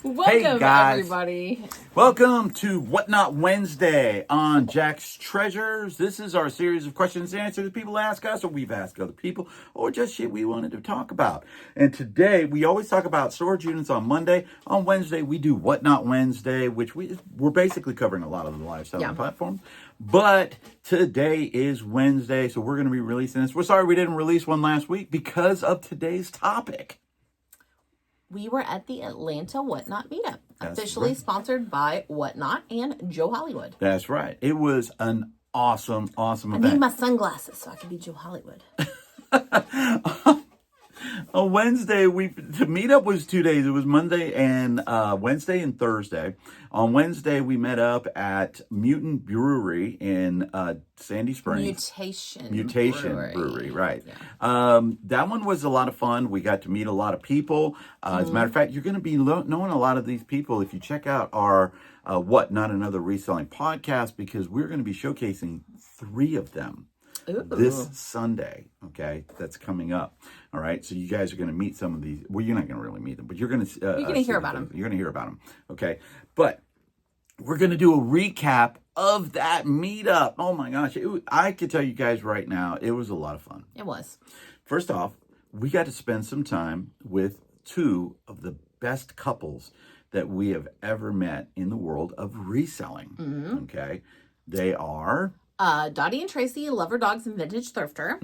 Welcome, everybody. Welcome to Whatnot Wednesday on Jack's Treasures. This is our series of questions and answers that people ask us, or we've asked other people, or just shit we wanted to talk about. And today, we always talk about storage units on Monday. On Wednesday, we do Whatnot Wednesday, which we're basically covering a lot of the live selling platforms. But today is Wednesday, so we're going to be releasing this. We're sorry we didn't release one last week because of today's topic. We were at the Atlanta Whatnot Meetup, officially sponsored by Whatnot and JoeHollywood. That's right. It was an awesome event. I need my sunglasses so I can be JoeHollywood. On Wednesday, the meetup was 2 days. It was Monday and Wednesday and Thursday. On Wednesday, we met up at Mutant Brewery in Sandy Springs. Mutation Brewery, right. Yeah. That one was a lot of fun. We got to meet a lot of people. As a matter of fact, you're going to be knowing a lot of these people if you check out our Not Another Reselling podcast, because we're going to be showcasing 3 of them. This Sunday, okay, that's coming up. All right, so you guys are going to meet some of these. Well, you're not going to really meet them, but you're going to hear about them. You're going to hear about them, okay? But we're going to do a recap of that meetup. Oh my gosh, I can tell you guys right now, it was a lot of fun. It was. First off, we got to spend some time with 2 of the best couples that we have ever met in the world of reselling. Okay, they are Dottie and Tracy, Lover Dogs and Vintage Thrifter,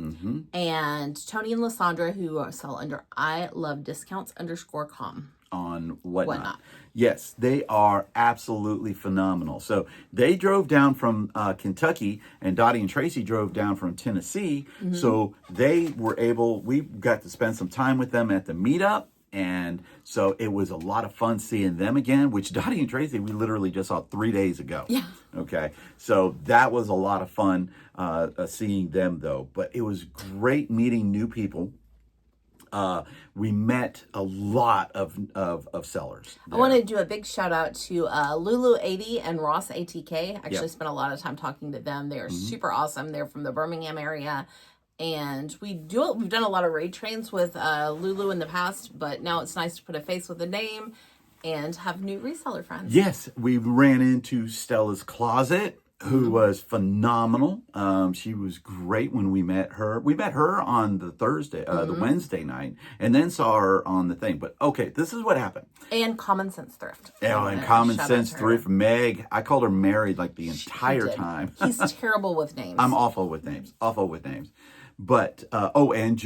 and Tony and Lysandra, who sell under I Love Discounts _com on Whatnot. Yes, they are absolutely phenomenal. So they drove down from Kentucky, and Dottie and Tracy drove down from Tennessee. So we got to spend some time with them at the meetup. And so it was a lot of fun seeing them again, which Dottie and Tracy, we literally just saw 3 days ago. Yeah. Okay. So that was a lot of fun seeing them, though. But it was great meeting new people. We met a lot of sellers there. I want to do a big shout out to Lulu80 and Ross ATK. Actually spent a lot of time talking to them. They are super awesome. They're from the Birmingham area. And we've done a lot of raid trains with Lulu in the past, but now it's nice to put a face with a name and have new reseller friends. Yes, we ran into Stella's Closet, who was phenomenal. She was great when we met her. We met her on the the Wednesday night, and then saw her on the thing. But okay, this is what happened. And Common Sense Thrift. Oh, and Common Sense Thrift. Meg, I called her Mary like the entire time. He's terrible with names. I'm awful with names. But and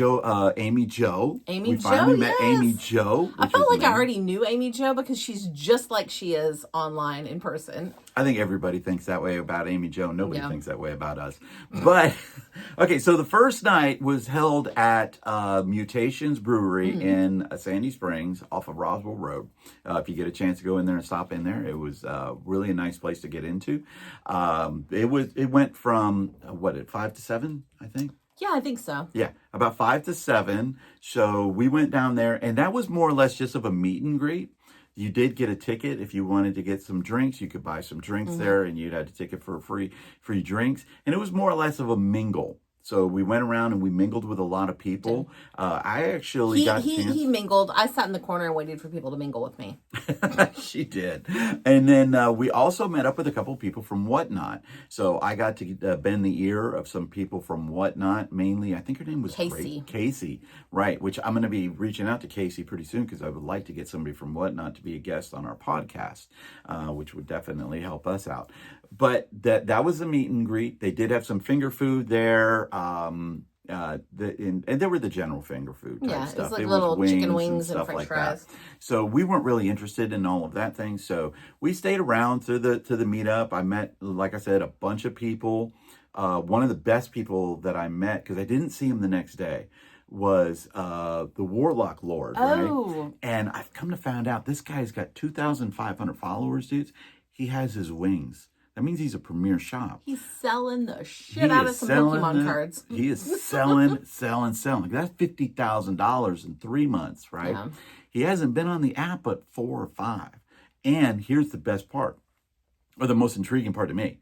Amy Jo. We finally met Amy Jo. I felt like I already knew Amy Jo because she's just like she is online in person. I think everybody thinks that way about Amy Jo. Nobody thinks that way about us. But okay, so the first night was held at Mutations Brewery in Sandy Springs off of Roswell Road. If you get a chance to go in there and stop in there, it was really a nice place to get into. It went from 5 to 7, I think. Yeah, I think so. Yeah, about 5 to 7. So we went down there, and that was more or less just of a meet and greet. You did get a ticket if you wanted to get some drinks. You could buy some drinks there, and you'd had a ticket for free drinks. And it was more or less of a mingle. So we went around and we mingled with a lot of people. I actually got a chance. He mingled. I sat in the corner and waited for people to mingle with me. She did. And then we also met up with a couple of people from Whatnot. So I got to bend the ear of some people from Whatnot. Mainly, I think her name was Casey. Casey, right. Which I'm going to be reaching out to Casey pretty soon because I would like to get somebody from Whatnot to be a guest on our podcast, which would definitely help us out. But that was a meet and greet. They did have some finger food there. And there were the general finger food type stuff. It was like little chicken wings and French fries. So we weren't really interested in all of that thing. So we stayed around to the meetup. I met, like I said, a bunch of people. One of the best people that I met, because I didn't see him the next day, was the Warlock Lord. Right? And I've come to find out this guy's got 2,500 followers, dudes. He has his wings. That means he's a premier shop. He's selling the shit out of some Pokemon cards. He is selling. That's $50,000 in 3 months, right? Yeah. He hasn't been on the app but 4 or 5. And here's the best part, or the most intriguing part to me.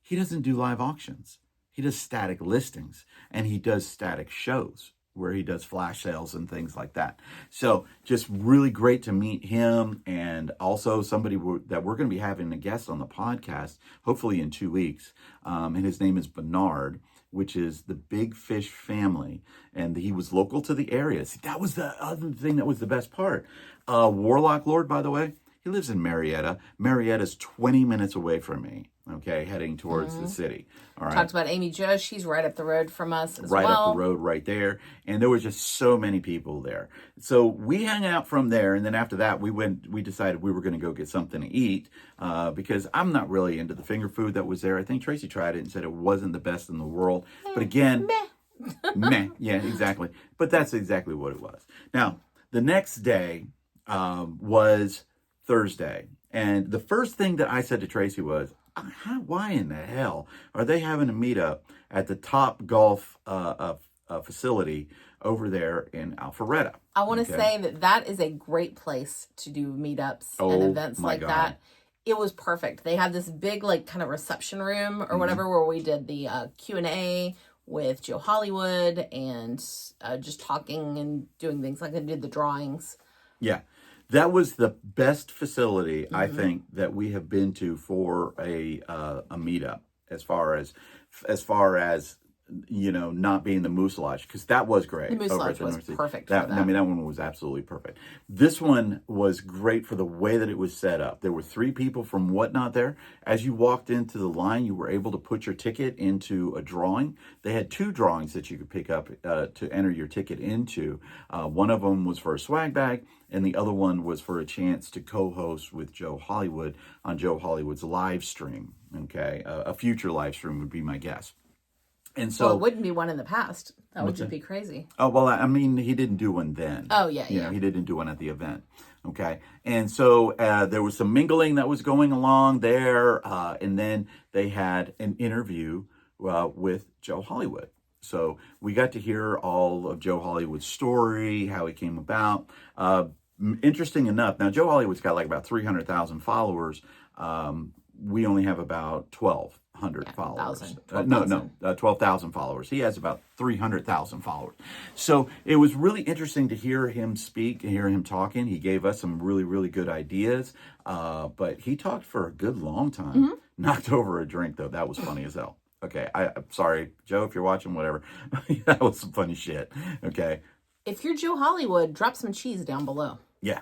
He doesn't do live auctions. He does static listings, and he does static shows, where he does flash sales and things like that. So just really great to meet him, and also somebody that we're going to be having a guest on the podcast, hopefully in 2 weeks. And his name is Bernard, which is the Big Fish family. And he was local to the area. See, that was the other thing that was the best part. Warlock Lord, by the way, he lives in Marietta. Marietta's 20 minutes away from me, okay, heading towards the city. All right. Talked about Amy Jo. She's right up the road from us as right well. up the road right there. And there were just so many people there. So we hung out from there. And then after that, we decided we were going to go get something to eat because I'm not really into the finger food that was there. I think Tracy tried it and said it wasn't the best in the world. But again, meh. Yeah, exactly. But that's exactly what it was. Now, the next day was Thursday. And the first thing that I said to Tracy was, why in the hell are they having a meetup at the Top Golf facility over there in Alpharetta? I want to say that is a great place to do meetups and events like that. It was perfect. They had this big, like, kind of reception room or whatever where we did the Q&A with JoeHollywood and just talking and doing things like I did the drawings. Yeah. That was the best facility, I think, that we have been to for a meetup, as far as you know, not being the Moose Lodge, because that was great. The Moose Lodge was perfect. I mean, that one was absolutely perfect. This one was great for the way that it was set up. There were 3 people from Whatnot there. As you walked into the line, you were able to put your ticket into a drawing. They had 2 drawings that you could pick up to enter your ticket into. One of them was for a swag bag, and the other one was for a chance to co-host with JoeHollywood on JoeHollywood's live stream. Okay, a future live stream would be my guess. And so, well, it wouldn't be one in the past. That would just be crazy. Oh, well, I mean, he didn't do one then. Oh, yeah, You know, he didn't do one at the event. Okay. And so there was some mingling that was going along there. And then they had an interview with JoeHollywood. So we got to hear all of JoeHollywood's story, how he came about. Interesting enough, now JoeHollywood's got like about 300,000 followers. We only have about 1,200 followers. 12,000 followers. He has about 300,000 followers. So it was really interesting to hear him speak and hear him talking. He gave us some really, really good ideas. But he talked for a good long time. Knocked over a drink, though. That was funny as hell. Okay, I'm sorry, Joe, if you're watching, whatever. That was some funny shit. Okay. If you're JoeHollywood, drop some cheese down below. Yeah.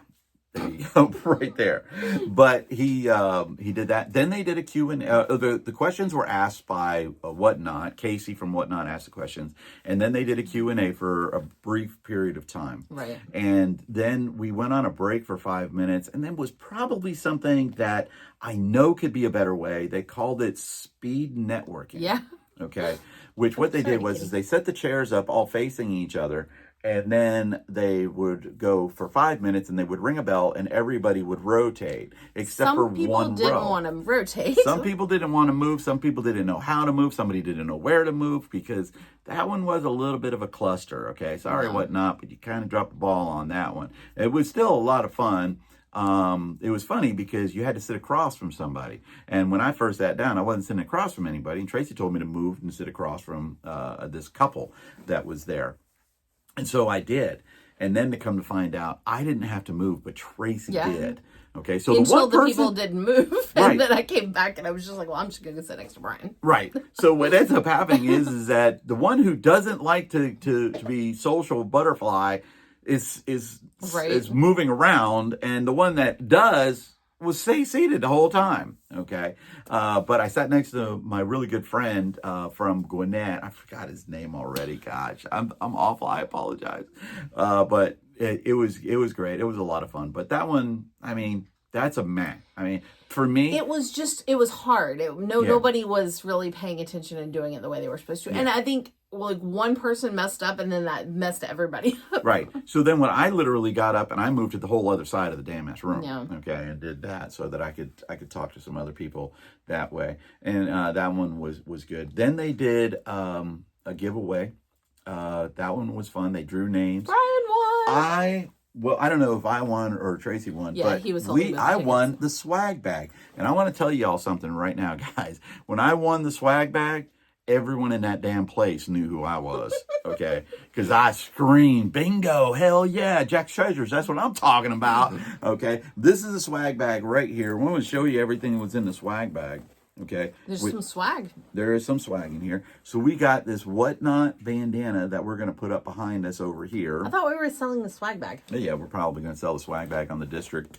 There you go, right there. But he did that. Then they did a Q&A. The questions were asked by Whatnot. Casey from Whatnot asked the questions. And then they did a Q&A for a brief period of time. Right. And then we went on a break for 5 minutes. And then was probably something that I know could be a better way. They called it speed networking. Yeah. Okay. Which what they did was is they set the chairs up all facing each other. And then they would go for 5 minutes and they would ring a bell and everybody would rotate except for one row. Some people didn't want to rotate. Some people didn't want to move. Some people didn't know how to move. Somebody didn't know where to move because that one was a little bit of a cluster. Okay. Sorry, Whatnot, but you kind of dropped the ball on that one. It was still a lot of fun. It was funny because you had to sit across from somebody. And when I first sat down, I wasn't sitting across from anybody. And Tracy told me to move and sit across from this couple that was there. And so I did. And then to come to find out, I didn't have to move, but Tracy did. Okay, so until the people didn't move. And then I came back and I was just like, well, I'm just going to sit next to Brian. Right. So what ends up happening is that the one who doesn't like to be social butterfly is moving around. And the one that does was stay seated the whole time. Okay. But I sat next to my really good friend from Gwinnett. I forgot his name already. Gosh, I'm awful. I apologize. But it was great. It was a lot of fun. But that one, I mean, that's a meh. I mean, for me, it was hard. Nobody was really paying attention and doing it the way they were supposed to. Yeah. And I think like one person messed up and then that messed everybody up. Right. So then when I literally got up and I moved to the whole other side of the damn ass room. Yeah. Okay. And did that so that I could talk to some other people that way. And that one was good. Then they did a giveaway. That one was fun. They drew names. Brian won. Well, I don't know if I won or Tracy won, but he was I won the swag bag. And I want to tell y'all something right now, guys. When I won the swag bag, everyone in that damn place knew who I was, okay? Because I screamed, bingo, hell yeah, Jack's Treasures, that's what I'm talking about, okay? This is a swag bag right here. We're going to show you everything that was in the swag bag, okay? There's some swag. There is some swag in here. So we got this Whatnot bandana that we're going to put up behind us over here. I thought we were selling the swag bag. Yeah, we're probably going to sell the swag bag on the district.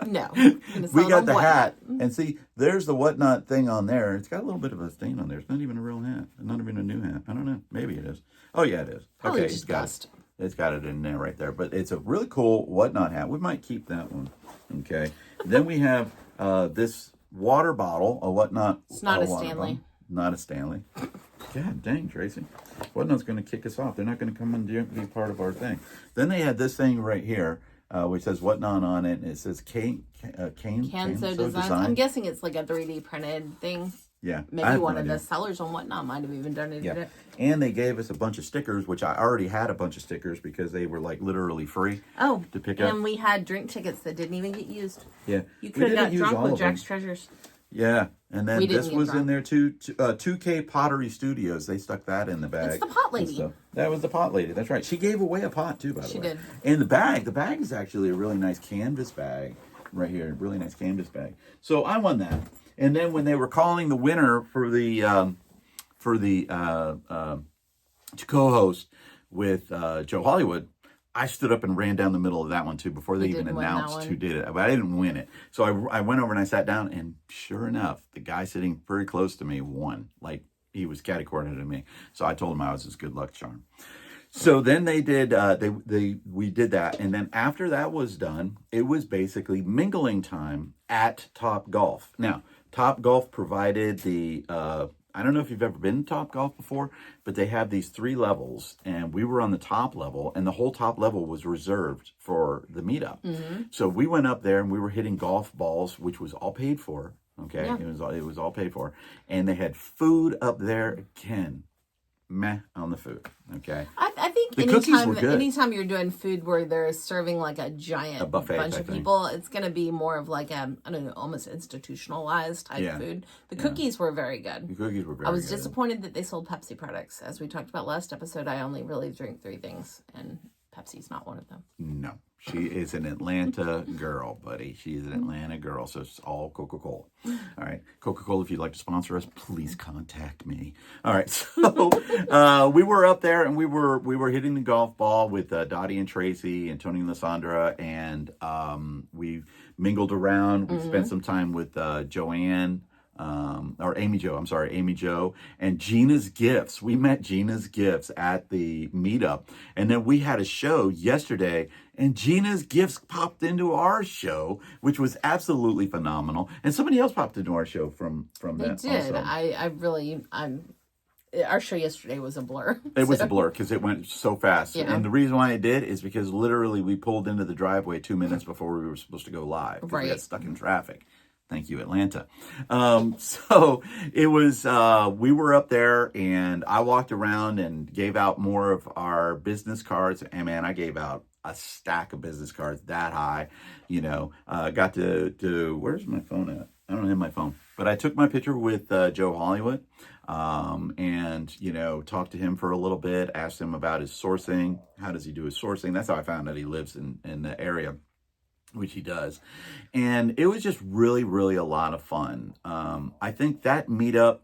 No. We got the hat. And see, there's the Whatnot thing on there. It's got a little bit of a stain on there. It's not even a real hat. It's not even a new hat. I don't know. Maybe it is. Oh, yeah, it is. Probably Okay, just dust. It's got it in there right there. But it's a really cool Whatnot hat. We might keep that one. Okay. Then we have this water bottle, a Whatnot. It's not a water Stanley. bottle. Not a Stanley. God dang, Tracy. Whatnot's going to kick us off. They're not going to come and be part of our thing. Then they had this thing right here, which says Whatnot on it, and it says Canso Designs. I'm guessing it's like a 3D printed thing. Yeah. Maybe one of the sellers on Whatnot might have even donated it. And they gave us a bunch of stickers, which I already had a bunch of stickers because they were like literally free to pick up. And we had drink tickets that didn't even get used. Yeah. You could have got drunk with Jack's Treasures. Yeah. And then this was in there too. 2K Pottery Studios. They stuck that in the bag. It's the pot lady. That was the pot lady. That's right. She gave away a pot too, by the way. She did. And the bag is actually a really nice canvas bag right here. Really nice canvas bag. So I won that. And then when they were calling the winner for the to co-host with JoeHollywood, I stood up and ran down the middle of that one too before they even announced who did it. But I didn't win it. So I went over and I sat down, and sure enough, the guy sitting very close to me won. Like, he was catty-cornered to me. So I told him I was his good luck charm. So then they did, we did that. And then after that was done, it was basically mingling time at Top Golf. Now, Top Golf provided the, I don't know if you've ever been to Top Golf before, but they have these 3 levels, and we were on the top level, and the whole top level was reserved for the meetup. So we went up there and we were hitting golf balls, which was all paid for. Okay, yeah. It was all paid for, and they had food up there again. Meh on the food. Okay, I think the cookies were good. Anytime you're doing food where they're serving like a giant buffet bunch of people, it's going to be more of like a, I don't know, almost institutionalized type food. The cookies were very good. The cookies were very good. I was disappointed that they sold Pepsi products. As we talked about last episode, I only really drink 3 things, and Pepsi's not one of them. No. She is an Atlanta girl, buddy. She is an Atlanta girl, so it's all Coca-Cola. All right. Coca-Cola, if you'd like to sponsor us, please contact me. All right. So we were up there, and we were hitting the golf ball with Dottie and Tracy and Tony and Lysandra, and we mingled around. We spent some time with Joanne. Amy Jo, and Gina's Gifts. We met Gina's Gifts at the meetup, and then we had a show yesterday, and Gina's Gifts popped into our show, which was absolutely phenomenal. And somebody else popped into our show from They did. Also. Our show yesterday was a blur. It was a blur because it went so fast. Yeah. And the reason why it did is because literally we pulled into the driveway 2 minutes before we were supposed to go live. Right. We got stuck in traffic. Thank you, Atlanta. So it was, we were up there, and I walked around and gave out more of our business cards. And man, I gave out a stack of business cards that high, got to where's my phone at? I don't have my phone, but I took my picture with JoeHollywood, and, talked to him for a little bit, asked him about his sourcing. How does he do his sourcing? That's how I found out he lives in the area, which he does. And it was just really, really a lot of fun. I think that meetup,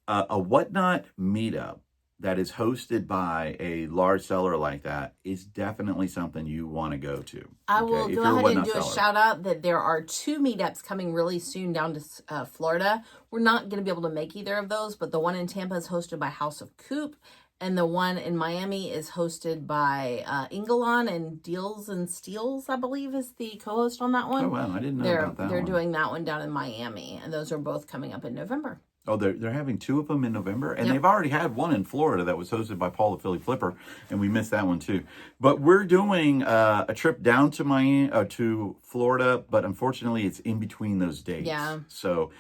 a Whatnot meetup that is hosted by a large seller like that, is definitely something you want to go to. I will go ahead and do a shout out that there are 2 meetups coming really soon down to Florida. We're not going to be able to make either of those, but the one in Tampa is hosted by House of Coop. And the one in Miami is hosted by Ingalon, and Deals and Steals, I believe, is the co-host on that one. Oh, wow. I didn't know about that. They're doing that one down in Miami, and those are both coming up in November. Oh, they're having 2 of them in November, and they've already had one in Florida that was hosted by Paul the Philly Flipper, and we missed that one too. But we're doing a trip down to Miami to Florida, but unfortunately, it's in between those dates. Yeah. So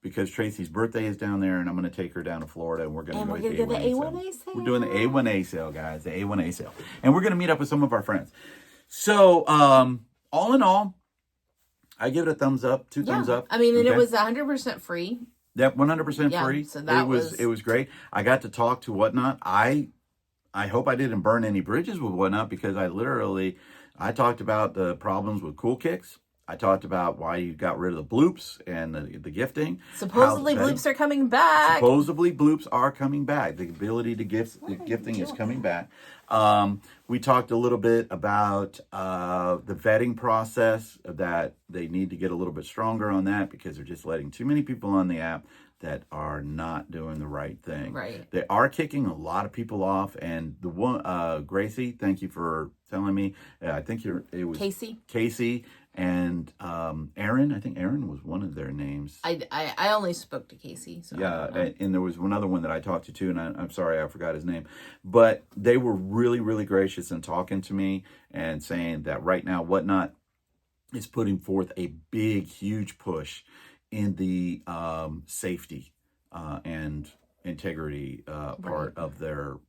because Tracy's birthday is down there, and I'm going to take her down to Florida, and we're going to do the A1A sale. We're doing the A1A sale, guys, the A1A sale, and we're going to meet up with some of our friends. So all in all, I give it a thumbs up, 2 thumbs up. I mean, and it was 100% free. Yep, 100% Yeah, free. so that It was great. I got to talk to Whatnot. I hope I didn't burn any bridges with Whatnot, because I talked about the problems with cool kicks. I talked about why you got rid of the bloops and the gifting. Supposedly bloops are coming back. Supposedly bloops are coming back. The ability to gifting is coming back. We talked a little bit about the vetting process, that they need to get a little bit stronger on that, because they're just letting too many people on the app that are not doing the right thing. Right. They are kicking a lot of people off. And the one, Gracie, thank you for telling me. I think it was Casey and Aaron. I think Aaron was one of their names. I only spoke to Casey. So yeah, and there was another one that I talked to too, and I'm sorry I forgot his name. But they were really, really gracious in talking to me and saying that right now Whatnot is putting forth a big, huge push in the safety and integrity part of their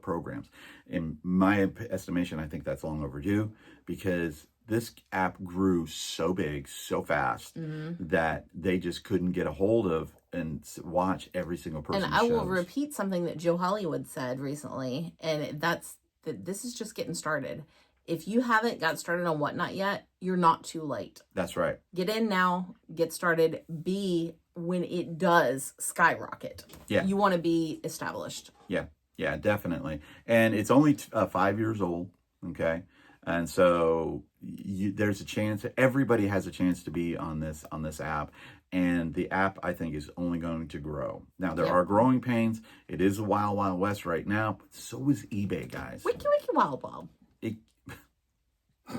programs. In my estimation, I think that's long overdue, because this app grew so big, so fast, that they just couldn't get a hold of and watch every single person. And I will repeat something that JoeHollywood said recently, and that's that this is just getting started. If you haven't got started on Whatnot yet, you're not too late. That's right. Get in now, get started. When it does skyrocket. Yeah. You want to be established. Yeah. Yeah, definitely. And it's only 5 years old. Okay. And so there's a chance, everybody has a chance to be on this app. And the app, I think, is only going to grow. Now, there are growing pains. It is a wild, wild west right now, but so is eBay, guys. Wiki, wiki, wild, wild.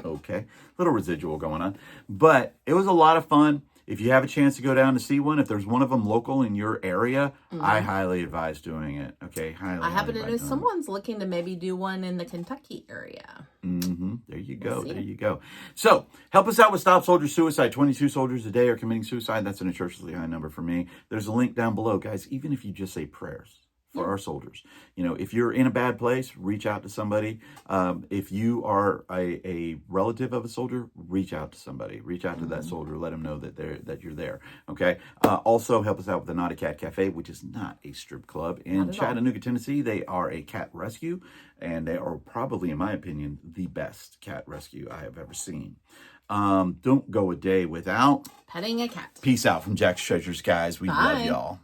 Okay, little residual going on, but it was a lot of fun. If you have a chance to go down to see one, if there's one of them local in your area, I highly advise doing it. Okay, I happen to know someone's looking to maybe do one in the Kentucky area. There you go. There you go. So help us out with Stop Soldier Suicide. 22 soldiers a day are committing suicide. That's an atrociously high number for me. There's a link down below, guys. Even if you just say prayers for our soldiers. You know, if you're in a bad place, reach out to somebody. If you are a relative of a soldier, reach out to somebody. Reach out to that soldier. Let them know that you're there. Okay. Also, help us out with the Naughty Cat Cafe, which is not a strip club in Chattanooga, Tennessee. They are a cat rescue, and they are probably, in my opinion, the best cat rescue I have ever seen. Don't go a day without petting a cat. Peace out from Jack's Treasures, guys. We love y'all.